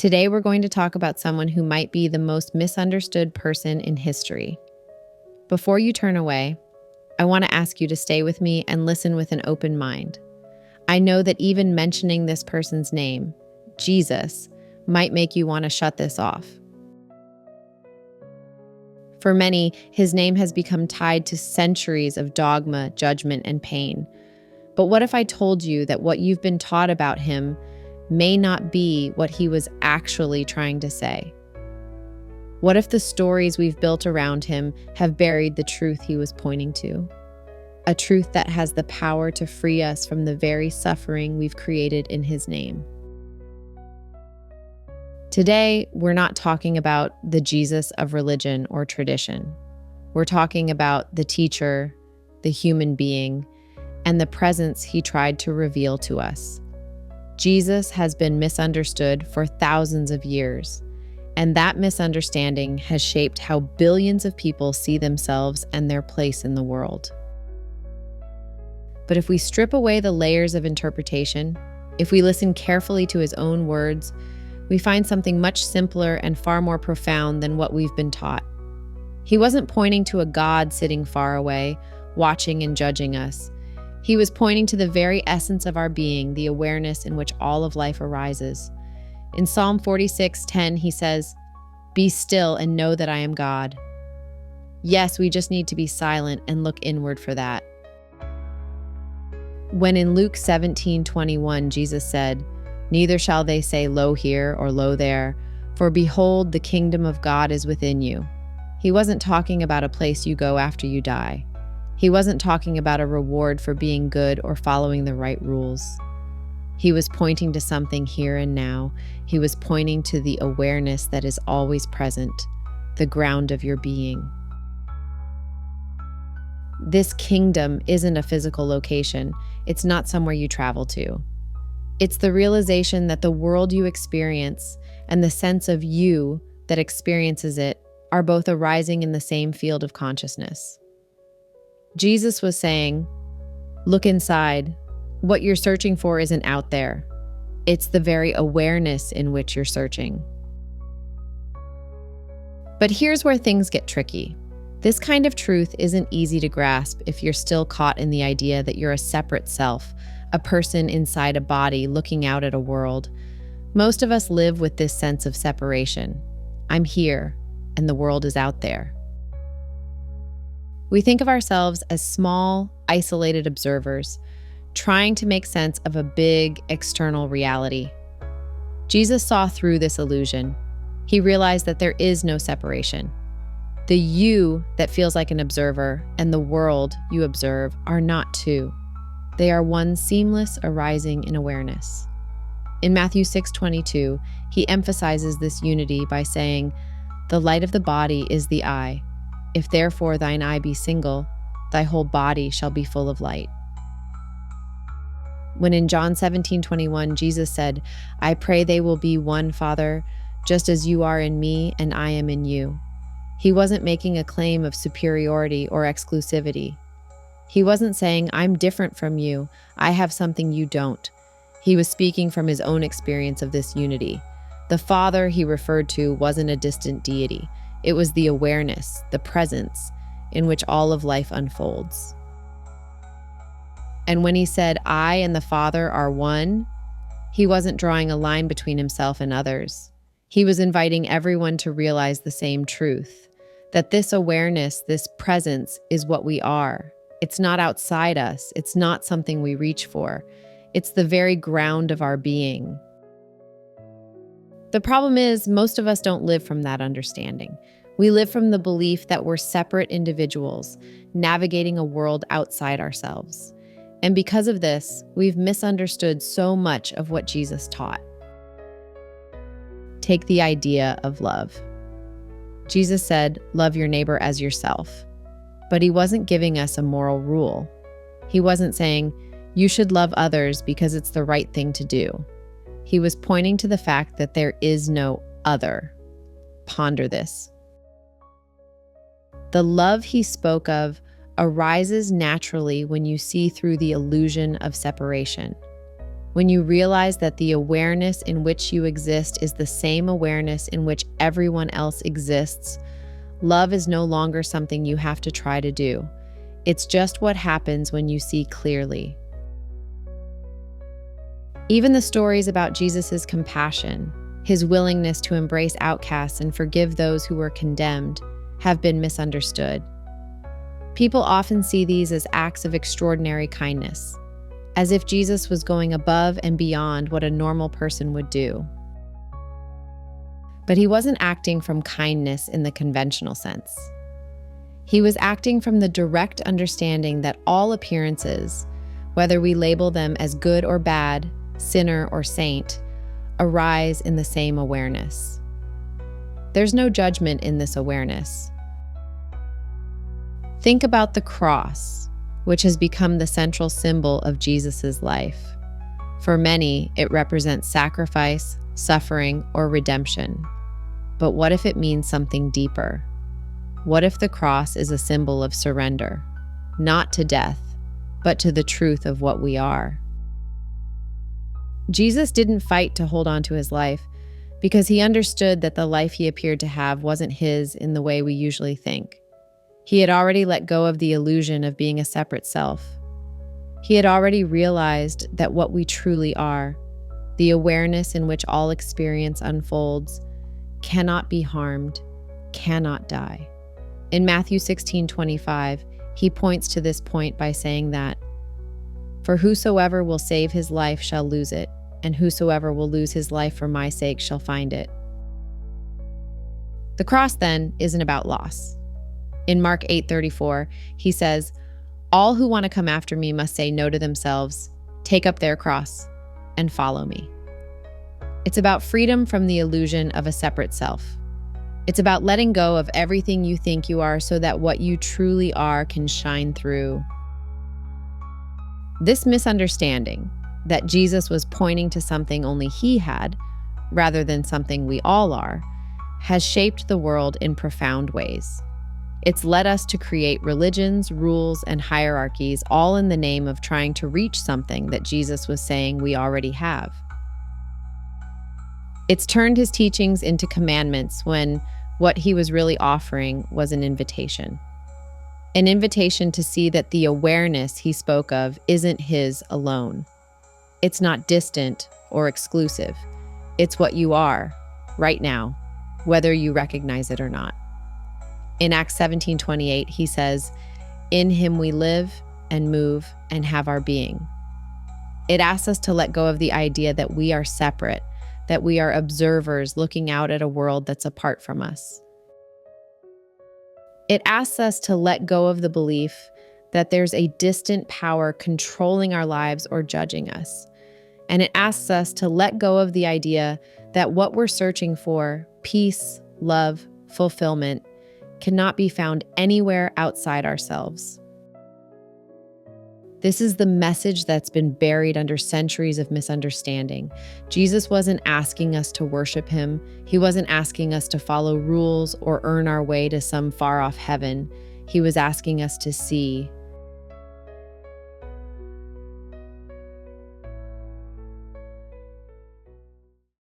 Today, we're going to talk about someone who might be the most misunderstood person in history. Before you turn away, I want to ask you to stay with me and listen with an open mind. I know that even mentioning this person's name, Jesus, might make you want to shut this off. For many, his name has become tied to centuries of dogma, judgment, and pain. But what if I told you that what you've been taught about him may not be what he was actually trying to say? What if the stories we've built around him have buried the truth he was pointing to? A truth that has the power to free us from the very suffering we've created in his name. Today, we're not talking about the Jesus of religion or tradition. We're talking about the teacher, the human being, and the presence he tried to reveal to us. Jesus has been misunderstood for thousands of years, and that misunderstanding has shaped how billions of people see themselves and their place in the world. But if we strip away the layers of interpretation, if we listen carefully to his own words, we find something much simpler and far more profound than what we've been taught. He wasn't pointing to a God sitting far away, watching and judging us. He was pointing to the very essence of our being, the awareness in which all of life arises. In Psalm 46:10, he says, "Be still and know that I am God." Yes, we just need to be silent and look inward for that. When in Luke 17:21, Jesus said, "Neither shall they say, lo here or lo there, for behold, the kingdom of God is within you." He wasn't talking about a place you go after you die. He wasn't talking about a reward for being good or following the right rules. He was pointing to something here and now. He was pointing to the awareness that is always present, the ground of your being. This kingdom isn't a physical location. It's not somewhere you travel to. It's the realization that the world you experience and the sense of you that experiences it are both arising in the same field of consciousness. Jesus was saying, look inside. What you're searching for isn't out there. It's the very awareness in which you're searching. But here's where things get tricky. This kind of truth isn't easy to grasp if you're still caught in the idea that you're a separate self, a person inside a body looking out at a world. Most of us live with this sense of separation. I'm here, and the world is out there. We think of ourselves as small, isolated observers, trying to make sense of a big, external reality. Jesus saw through this illusion. He realized that there is no separation. The you that feels like an observer and the world you observe are not two. They are one seamless arising in awareness. In Matthew 6:22, he emphasizes this unity by saying, "The light of the body is the eye. If therefore thine eye be single, thy whole body shall be full of light." When in John 17:21, Jesus said, "I pray they will be one, Father, just as you are in me and I am in you." He wasn't making a claim of superiority or exclusivity. He wasn't saying, "I'm different from you. I have something you don't." He was speaking from his own experience of this unity. The Father he referred to wasn't a distant deity. It was the awareness, the presence, in which all of life unfolds. And when he said, "I and the Father are one," he wasn't drawing a line between himself and others. He was inviting everyone to realize the same truth, that this awareness, this presence, is what we are. It's not outside us. It's not something we reach for. It's the very ground of our being. The problem is, most of us don't live from that understanding. We live from the belief that we're separate individuals, navigating a world outside ourselves. And because of this, we've misunderstood so much of what Jesus taught. Take the idea of love. Jesus said, "Love your neighbor as yourself." But he wasn't giving us a moral rule. He wasn't saying, "You should love others because it's the right thing to do." He was pointing to the fact that there is no other. Ponder this. The love he spoke of arises naturally when you see through the illusion of separation. When you realize that the awareness in which you exist is the same awareness in which everyone else exists, love is no longer something you have to try to do. It's just what happens when you see clearly. Even the stories about Jesus' compassion, his willingness to embrace outcasts and forgive those who were condemned, have been misunderstood. People often see these as acts of extraordinary kindness, as if Jesus was going above and beyond what a normal person would do. But he wasn't acting from kindness in the conventional sense. He was acting from the direct understanding that all appearances, whether we label them as good or bad, sinner or saint, arise in the same awareness. There's no judgment in this awareness. Think about the cross, which has become the central symbol of Jesus' life. For many, it represents sacrifice, suffering, or redemption. But what if it means something deeper? What if the cross is a symbol of surrender, not to death, but to the truth of what we are? Jesus didn't fight to hold on to his life because he understood that the life he appeared to have wasn't his in the way we usually think. He had already let go of the illusion of being a separate self. He had already realized that what we truly are, the awareness in which all experience unfolds, cannot be harmed, cannot die. In Matthew 16:25, he points to this point by saying that, "For whosoever will save his life shall lose it, and whosoever will lose his life for my sake shall find it." The cross, then, isn't about loss. In Mark 8:34, he says, "All who want to come after me must say no to themselves, take up their cross, and follow me." It's about freedom from the illusion of a separate self. It's about letting go of everything you think you are so that what you truly are can shine through. This misunderstanding, that Jesus was pointing to something only he had, rather than something we all are, has shaped the world in profound ways. It's led us to create religions, rules, and hierarchies, all in the name of trying to reach something that Jesus was saying we already have. It's turned his teachings into commandments when what he was really offering was an invitation. An invitation to see that the awareness he spoke of isn't his alone. It's not distant or exclusive. It's what you are, right now, whether you recognize it or not. In Acts 17:28, he says, "In him we live and move and have our being." It asks us to let go of the idea that we are separate, that we are observers looking out at a world that's apart from us. It asks us to let go of the belief that there's a distant power controlling our lives or judging us. And it asks us to let go of the idea that what we're searching for, peace, love, fulfillment, cannot be found anywhere outside ourselves. This is the message that's been buried under centuries of misunderstanding. Jesus wasn't asking us to worship him. He wasn't asking us to follow rules or earn our way to some far-off heaven. He was asking us to see